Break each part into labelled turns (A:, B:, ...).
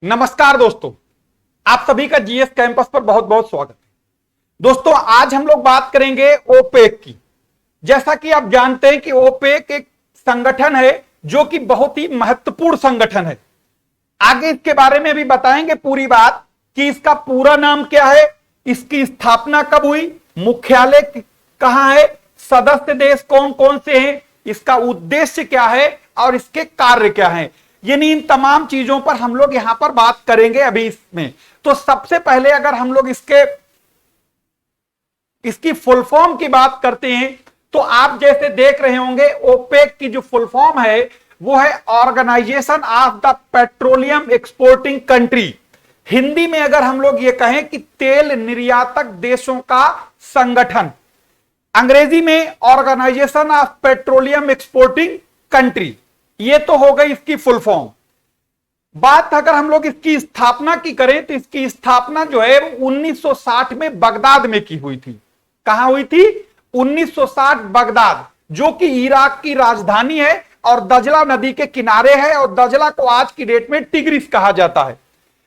A: नमस्कार दोस्तों, आप सभी का जीएस कैंपस पर बहुत बहुत स्वागत है। दोस्तों, आज हम लोग बात करेंगे ओपेक की। जैसा कि आप जानते हैं कि ओपेक एक संगठन है जो कि बहुत ही महत्वपूर्ण संगठन है। आगे इसके बारे में भी बताएंगे पूरी बात कि इसका पूरा नाम क्या है, इसकी स्थापना कब हुई, मुख्यालय कहां है, सदस्य देश कौन कौन से हैं, इसका उद्देश्य क्या है और इसके कार्य क्या है। यानी इन तमाम चीजों पर हम लोग यहां पर बात करेंगे अभी इसमें। तो सबसे पहले अगर हम लोग इसकी फुल फॉर्म की बात करते हैं तो आप जैसे देख रहे होंगे ओपेक की जो फुल फॉर्म है वो है organisation of the petroleum exporting country. Hindi में अगर हम लोग ये कहें कि तेल निर्यातक देशों का संगठन, अंग्रेजी में organisation of petroleum exporting country. ये तो हो गई इसकी फुल फॉर्म। बात अगर हम लोग इसकी स्थापना की करें तो इसकी स्थापना जो है वो 1960 में बगदाद में की हुई थी। कहां हुई थी? 1960 बगदाद, जो कि इराक की राजधानी है और दजला नदी के किनारे है और दजला को आज की डेट में टिग्रिस कहा जाता है।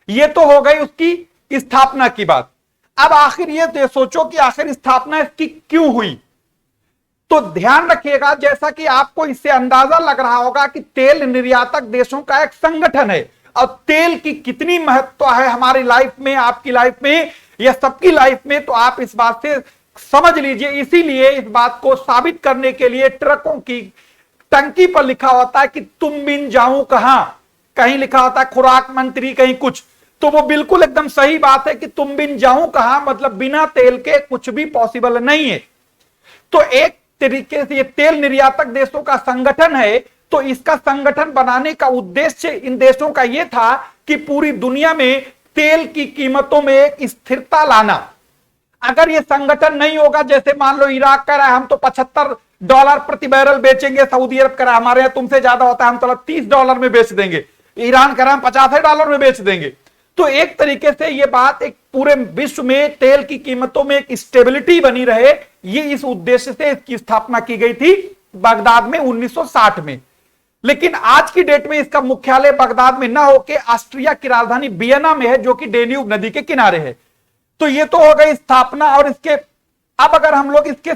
A: ये तो हो गई उसकी स्थापना की बात। अब आखिर ये सोचो कि आखिर स्थापना इसकी क्यों हुई। तो ध्यान रखिएगा, जैसा कि आपको इससे अंदाजा लग रहा होगा कि तेल निर्यातक देशों का एक संगठन है और तेल की कितनी महत्व है हमारी लाइफ में, आपकी लाइफ में या सबकी लाइफ में, तो आप इस बात से समझ लीजिए। इसीलिए इस बात को साबित करने के लिए ट्रकों की टंकी पर लिखा होता है कि तुम बिन जाऊं कहां, कहीं लिखा होता है खुराक मंत्री, कहीं कुछ। तो वो बिल्कुल एकदम सही बात है कि तुम बिन जाऊं कहां, मतलब बिना तेल के कुछ भी पॉसिबल नहीं है। तो एक तरीके से ये तेल निर्यातक देशों का संगठन है। तो इसका संगठन बनाने का उद्देश्य इन देशों का यह था कि पूरी दुनिया में तेल की कीमतों में एक स्थिरता लाना। अगर ये संगठन नहीं होगा, जैसे मान लो इराक कह रहा है हम तो $75 प्रति बैरल बेचेंगे, सऊदी अरब कह रहा है हमारे यहां तुमसे ज्यादा होता है हम तो $30 में बेच देंगे, ईरान कह रहा है हम $85 में बेच देंगे। तो एक तरीके से यह बात एक पूरे विश्व में तेल की कीमतों में एक स्टेबिलिटी बनी रहे, ये इस उद्देश्य से इसकी स्थापना की गई थी बगदाद में 1960 में। लेकिन आज की डेट में इसका मुख्यालय बगदाद में ना होकर ऑस्ट्रिया की राजधानी वियना में है, जो कि डेन्यूब नदी के किनारे है। तो ये तो हो गई स्थापना। और इसके अब अगर हम लोग इसके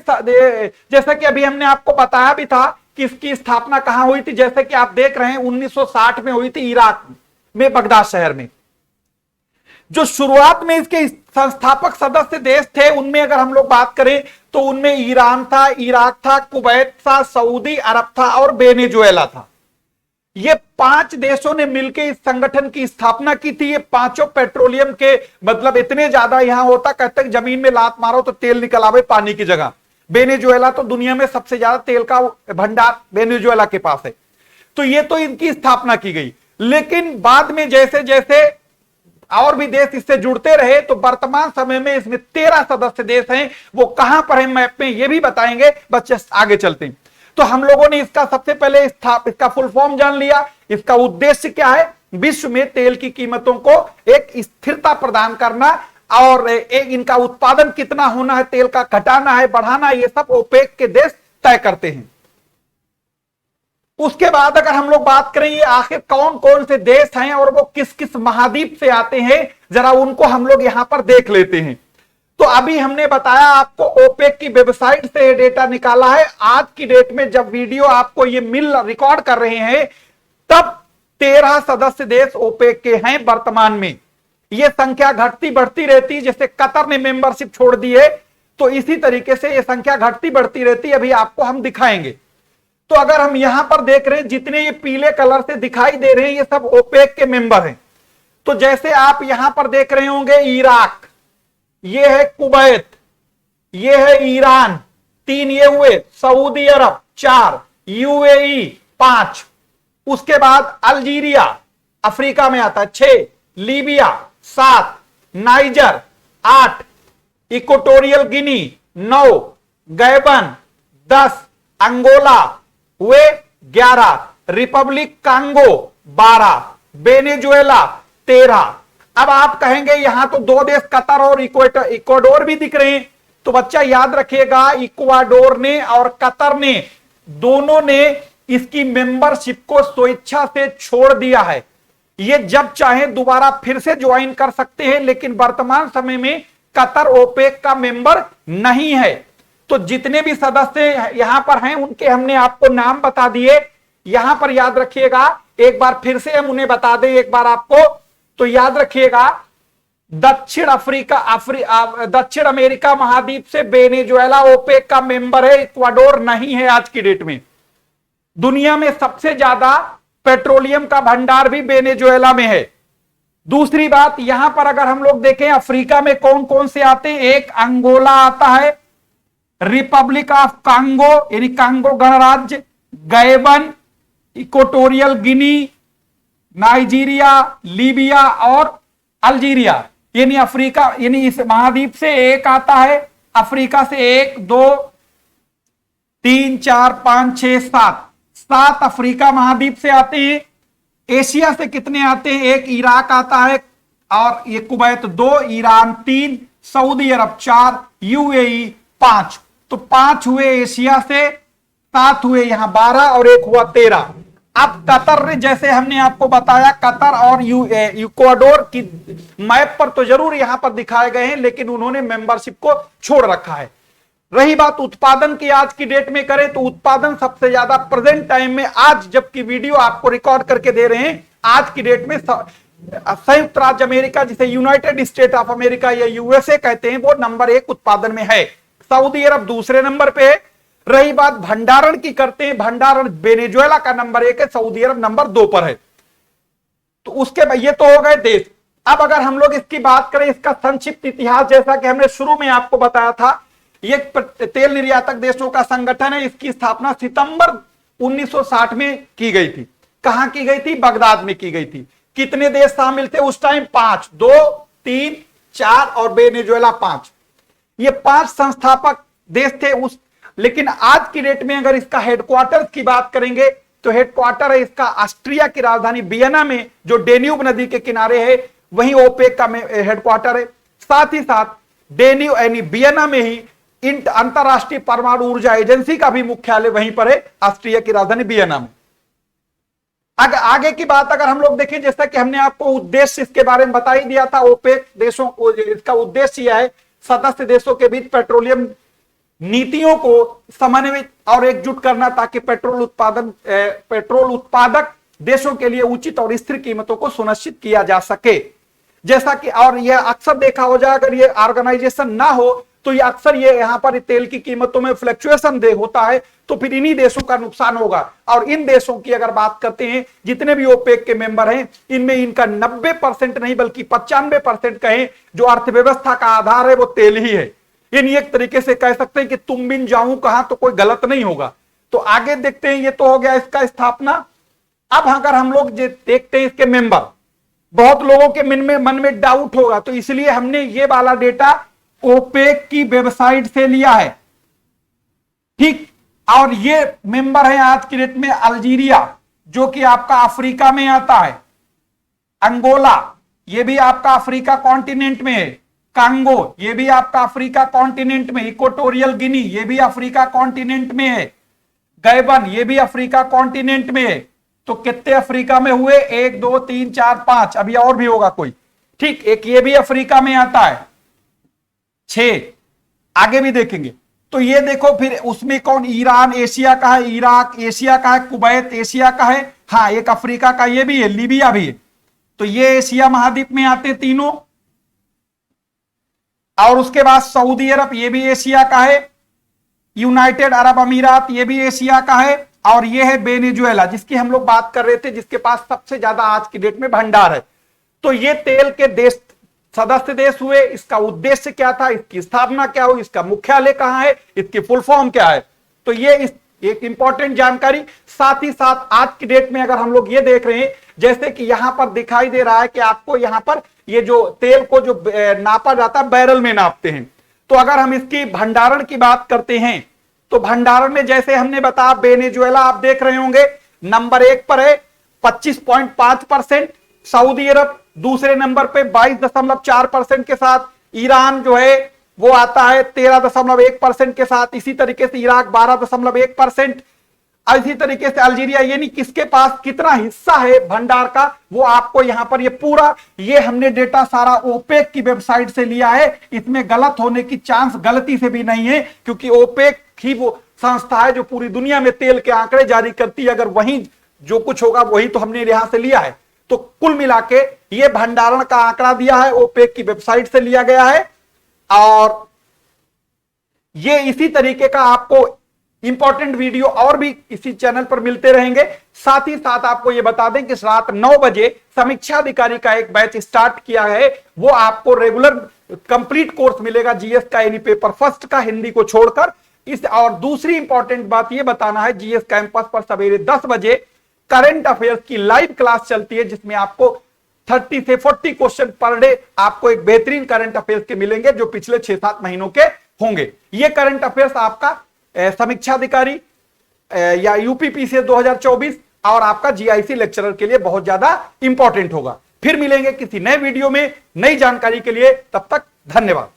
A: जैसा कि अभी हमने आपको बताया भी था कि इसकी स्थापना कहां हुई थी, जैसे कि आप देख रहे हैं 1960 में हुई थी इराक में बगदाद शहर में। जो शुरुआत में इसके संस्थापक सदस्य देश थे उनमें अगर हम लोग बात करें तो उनमें ईरान था, इराक था, कुवैत था, सऊदी अरब था और वेनेजुएला था। ये 5 देशों ने मिलकर इस संगठन की स्थापना की थी। ये पांचों पेट्रोलियम के मतलब इतने ज्यादा यहां होता, कहते हैं जमीन में लात मारो तो तेल निकल आवे पानी की जगह। वेनेजुएला तो दुनिया में सबसे ज्यादा तेल का भंडार वेनेजुएला के पास है। तो ये तो इनकी स्थापना की गई। लेकिन बाद में जैसे जैसे और भी देश इससे जुड़ते रहे तो वर्तमान समय में इसमें 13 सदस्य देश हैं। वो कहां पर है मैप में ये भी बताएंगे, बस आगे चलते हैं। तो हम लोगों ने इसका सबसे पहले इसका फुल फॉर्म जान लिया। इसका उद्देश्य क्या है? विश्व में तेल की कीमतों को एक स्थिरता प्रदान करना और इनका उत्पादन कितना होना है, तेल का घटाना है, बढ़ाना, ये सब ओपेक के देश तय करते हैं। उसके बाद अगर हम लोग बात करें ये आखिर कौन कौन से देश हैं और वो किस किस महाद्वीप से आते हैं, जरा उनको हम लोग यहां पर देख लेते हैं। तो अभी हमने बताया आपको ओपेक की वेबसाइट से ये डेटा निकाला है। आज की डेट में जब वीडियो आपको ये रिकॉर्ड कर रहे हैं तब 13 सदस्य देश ओपेक के हैं वर्तमान में। ये संख्या घटती बढ़ती रहती, जैसे कतर ने मेंबरशिप छोड़ दी है तो इसी तरीके से ये संख्या घटती बढ़ती रहती, अभी आपको हम दिखाएंगे। तो अगर हम यहां पर देख रहे हैं जितने ये पीले कलर से दिखाई दे रहे हैं ये सब ओपेक के मेंबर हैं। तो जैसे आप यहां पर देख रहे होंगे इराक, ये है कुवैत, ये है ईरान, 3 ये हुए, सऊदी अरब 4, यूएई 5, उसके बाद अल्जीरिया अफ्रीका में आता है 6, Libya 7, Niger 8, Equatorial Guinea 9, Gabon 10, Angola हुए 11, रिपब्लिक कांगो 12, वेनेजुएला 13। अब आप कहेंगे यहां तो 2 देश कतर और इक्वाडोर भी दिख रहे हैं। तो बच्चा याद रखिएगा इक्वाडोर ने और कतर ने दोनों ने इसकी मेंबरशिप को स्वेच्छा से छोड़ दिया है। ये जब चाहे दोबारा फिर से ज्वाइन कर सकते हैं, लेकिन वर्तमान समय में कतर ओपेक का मेंबर नहीं है। तो जितने भी सदस्य यहां पर हैं उनके हमने आपको नाम बता दिए। यहां पर याद रखिएगा, एक बार फिर से हम उन्हें बता दें एक बार आपको, तो याद रखिएगा दक्षिण अमेरिका महाद्वीप से वेनेजुएला ओपेक का मेंबर है, इक्वाडोर नहीं है आज की डेट में। दुनिया में सबसे ज्यादा पेट्रोलियम का भंडार भी वेनेजुएला में है। दूसरी बात, यहां पर अगर हम लोग देखें अफ्रीका में कौन कौन से आते हैं, एक अंगोला आता है, रिपब्लिक ऑफ कांगो यानी कांगो गणराज्य, Gabon, Equatorial Guinea, Nigeria, Libya और अल्जीरिया। यानी अफ्रीका यानी इस महाद्वीप से एक आता है, अफ्रीका से 1 2 3 4 5 6 7 अफ्रीका महाद्वीप से आते हैं। एशिया से कितने आते हैं, एक इराक आता है और ये कुवैत 2, ईरान 3, सऊदी अरब 4, यूएई 5। तो 5 हुए एशिया से, 7 हुए यहां 12 और 1 हुआ 13। अब कतर, जैसे हमने आपको बताया, कतर और इक्वाडोर की मैप पर तो जरूर यहां पर दिखाए गए हैं, लेकिन उन्होंने मेंबरशिप को छोड़ रखा है। रही बात उत्पादन की, आज की डेट में करें तो उत्पादन सबसे ज्यादा प्रेजेंट टाइम में, आज जबकि वीडियो आपको रिकॉर्ड करके दे रहे हैं, आज की डेट में संयुक्त राज्य अमेरिका, जिसे यूनाइटेड स्टेट ऑफ अमेरिका या यूएसए कहते हैं, वो नंबर 1 उत्पादन में है। सऊदी अरब दूसरे नंबर पे है। रही बात भंडारण की करते हैं, भंडारण वेनेजुएला का नंबर 1 है, सऊदी अरब नंबर 2 पर है। तो उसके बाद ये तो हो गए देश। अब अगर हम लोग इसकी बात करें, इसका संक्षिप्त इतिहास, जैसा कि हमने शुरू में आपको बताया था, ये तेल निर्यातक देशों का संगठन है। इसकी स्थापना सितंबर 1960 में की गई थी। कहां की गई थी? बगदाद में की गई थी। कितने देश शामिल थे उस टाइम? 5, 2, 3, 4 और वेनेजुएला 5। ये 5 संस्थापक देश थे उस। लेकिन आज की डेट में अगर इसका हेडक्वार्टर की बात करेंगे तो हेडक्वार्टर है इसका ऑस्ट्रिया की राजधानी वियना में, जो डेन्यूब नदी के किनारे है, वहीं ओपेक का हेडक्वार्टर है। साथ ही साथ डेन्यूब यानी वियना में ही अंतरराष्ट्रीय परमाणु ऊर्जा एजेंसी का भी मुख्यालय वहीं पर है, ऑस्ट्रिया की राजधानी वियना में। आगे की बात अगर हम लोग देखें, जैसा कि हमने आपको उद्देश्य इसके बारे में बता ही दिया था, ओपेक देशों को इसका उद्देश्य यह है सदस्य देशों के बीच पेट्रोलियम नीतियों को समन्वित और एकजुट करना, ताकि पेट्रोल उत्पादक देशों के लिए उचित और स्थिर कीमतों को सुनिश्चित किया जा सके। जैसा कि और यह अक्सर देखा हो जाए, अगर ये ऑर्गेनाइजेशन ना हो तो ये अक्सर ये यहां पर तेल की कीमतों में फ्लक्चुएशन होता है, तो फिर इन्हीं देशों का नुकसान होगा। और इन देशों की अगर बात करते हैं, जितने भी ओपेक के मेंबर हैं, इनमें इनका 90% नहीं बल्कि 95% कहें, जो अर्थव्यवस्था का आधार है वो तेल ही है। यानी एक तरीके से कह सकते हैं कि तुम बिन जाऊं कहां तो कोई गलत नहीं होगा। तो आगे देखते हैं, ये तो हो गया इसका स्थापना। अब अगर हम लोग देखते हैं इसके मेंबर, बहुत लोगों के मन में डाउट होगा, तो इसलिए हमने ये वाला डेटा ओपेक की वेबसाइट से लिया है, ठीक। और ये मेंबर है आज की डेट में अल्जीरिया, जो कि आपका अफ्रीका में आता है, अंगोला, ये भी आपका अफ्रीका कॉन्टिनेंट में है, कांगो, ये भी आपका अफ्रीका कॉन्टिनेंट में, इक्वेटोरियल गिनी, ये भी अफ्रीका कॉन्टिनेंट में है, गैबन, ये भी अफ्रीका कॉन्टिनेंट में है। तो कितने अफ्रीका में हुए? 1 2 3 4 5, अभी और भी होगा कोई, ठीक। एक ये भी अफ्रीका में आता है, 6। आगे भी देखेंगे तो ये देखो, फिर उसमें कौन? ईरान एशिया का है, इराक एशिया का है, कुवैत एशिया का है, हाँ एक अफ्रीका का ये भी है, लीबिया भी है। तो ये एशिया महाद्वीप में आते तीनों। और उसके बाद सऊदी अरब, ये भी एशिया का है, यूनाइटेड अरब अमीरात, ये भी एशिया का है, और ये है वेनेजुएला, जिसकी हम लोग बात कर रहे थे, जिसके पास सबसे ज्यादा आज की डेट में भंडार है। तो ये तेल के देश सदस्य देश हुए। इसका उद्देश्य क्या था, इसकी स्थापना क्या हुई, इसका मुख्यालय कहां है, इसकी फुल फॉर्म क्या है, तो ये एक इंपॉर्टेंट जानकारी। साथ ही साथ आज की डेट में अगर हम लोग ये देख रहे हैं, जैसे कि यहां पर दिखाई दे रहा है कि आपको यहां पर ये जो तेल को जो नापा जाता है बैरल में नापते हैं। तो अगर हम इसकी भंडारण की बात करते हैं, तो भंडारण में जैसे हमने बताया, वेनेजुएला आप देख रहे होंगे नंबर 1 पर है 25.5%, सऊदी अरब दूसरे नंबर पे 22.4% के साथ, ईरान जो है वो आता है 13.1% के साथ, इसी तरीके से इराक 12.1%, इसी तरीके से अल्जीरिया, यानी किसके पास कितना हिस्सा है भंडार का, वो आपको यहां पर ये पूरा, ये हमने डेटा सारा ओपेक की वेबसाइट से लिया है। इसमें गलत होने की चांस गलती से भी नहीं है, क्योंकि ओपेक ही वो संस्था है जो पूरी दुनिया में तेल के आंकड़े जारी करती है। अगर वही जो कुछ होगा वही तो हमने यहां से लिया है। तो कुल मिला के ये भंडारण का आंकड़ा दिया है, ओपेक की वेबसाइट से लिया गया है। और ये इसी तरीके का आपको इंपॉर्टेंट वीडियो और भी इसी चैनल पर मिलते रहेंगे। साथ ही साथ आपको यह बता दें कि रात 9 बजे समीक्षा अधिकारी का एक बैच स्टार्ट किया है। वो आपको रेगुलर कंप्लीट कोर्स मिलेगा जीएस का, यानी पेपर फर्स्ट का, हिंदी को छोड़कर। और दूसरी इंपॉर्टेंट बात यह बताना है, जीएस कैंपस पर सवेरे 10 बजे करंट अफेयर्स की लाइव क्लास चलती है, जिसमें आपको 30 से 40 क्वेश्चन पर डे आपको एक बेहतरीन करंट अफेयर्स के मिलेंगे, जो पिछले 6-7 महीनों के होंगे। ये करंट अफेयर्स आपका समीक्षा अधिकारी या यूपीपीसीएस 2024 और आपका जीआईसी लेक्चरर के लिए बहुत ज्यादा इंपॉर्टेंट होगा। फिर मिलेंगे किसी नए वीडियो में नई जानकारी के लिए, तब तक धन्यवाद।